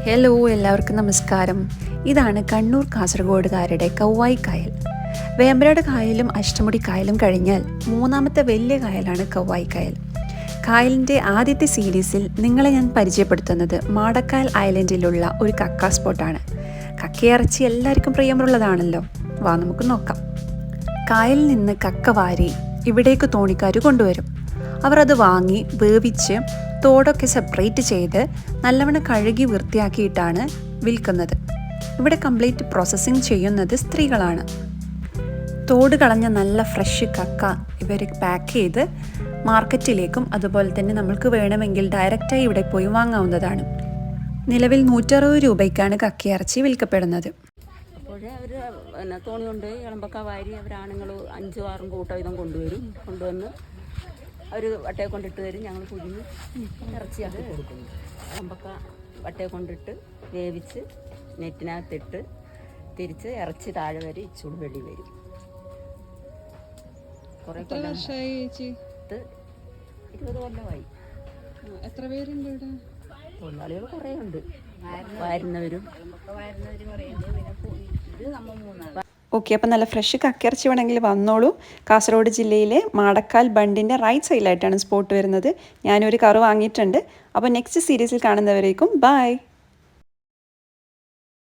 Hello, എല്ലാവർക്കും നമസ്കാരം. ഇതാണ് കണ്ണൂർ കാസർഗോഡുകാരുടെ കൗവായി കായൽ. വേമ്പനാട് കായലും അഷ്ടമുടി കായലും കഴിഞ്ഞാൽ മൂന്നാമത്തെ വലിയ കായലാണ് കൗവായി കായൽ. കായലിൻ്റെ ആദ്യത്തെ സീരീസിൽ നിങ്ങളെ ഞാൻ പരിചയപ്പെടുത്തുന്നത് മാടക്കായൽ ഐലൻഡിലുള്ള ഒരു കക്ക സ്പോട്ടാണ്. കക്കയിറച്ചി എല്ലാവർക്കും പ്രിയമുള്ളതാണല്ലോ. വാ നമുക്ക് നോക്കാം. കായലിൽ നിന്ന് കക്ക വാരി ഇവിടേക്ക് തോണിക്കാർ കൊണ്ടുവരും. അവർ അത് വാങ്ങി വേവിച്ച് തോടൊക്കെ സെപ്പറേറ്റ് ചെയ്ത് നല്ലവണ്ണം കഴുകി വൃത്തിയാക്കിയിട്ടാണ് വിൽക്കുന്നത്. ഇവിടെ കംപ്ലീറ്റ് പ്രോസസ്സിങ് ചെയ്യുന്നത് സ്ത്രീകളാണ്. തോട് കളഞ്ഞ നല്ല ഫ്രഷ് കക്ക ഇവർ പാക്ക് ചെയ്ത് മാർക്കറ്റിലേക്കും അതുപോലെ തന്നെ നമ്മൾക്ക് വേണമെങ്കിൽ ഡയറക്റ്റായി ഇവിടെ പോയി വാങ്ങാവുന്നതാണ്. നിലവിൽ 160 രൂപയ്ക്കാണ് കക്കയിറച്ചി വിൽക്കപ്പെടുന്നത്. അപ്പോഴേ അവർ തോണി കൊണ്ട് ഇളമ്പക്ക വാരി അവരാണുങ്ങൾ 5-6 കൂട്ടം ഇതും കൊണ്ടുവന്ന് അവർ വട്ടയെ കൊണ്ടിട്ട് തരും. ഞങ്ങൾ പുഴുങ്ങി ഇറച്ചിയാക്കി കൊടുക്കുന്നു. ഇളമ്പക്ക വട്ടയെ കൊണ്ടിട്ട് വേവിച്ച് നെറ്റിനകത്തിട്ട് തിരിച്ച് ഇറച്ചി താഴെ വരെ ഇച്ചൂട് വെളി വരും. കുറേ 20 കൊല്ലമായി. എത്ര പേരുണ്ട് ഇവിടെ? തൊഴിലാളികൾ കുറേ ഉണ്ട്. വാരുന്നവരും ഓക്കെ, അപ്പം നല്ല ഫ്രഷ് കക്കയിറച്ചി വേണമെങ്കിൽ വന്നോളൂ. കാസർഗോഡ് ജില്ലയിലെ മാടക്കാൽ ബണ്ടിൻ്റെ റൈറ്റ് സൈഡിലായിട്ടാണ് സ്പോട്ട് വരുന്നത്. ഞാനൊരു കറ് വാങ്ങിയിട്ടുണ്ട്. അപ്പോൾ നെക്സ്റ്റ് സീരീസിൽ കാണുന്നവരേക്കും ബൈ.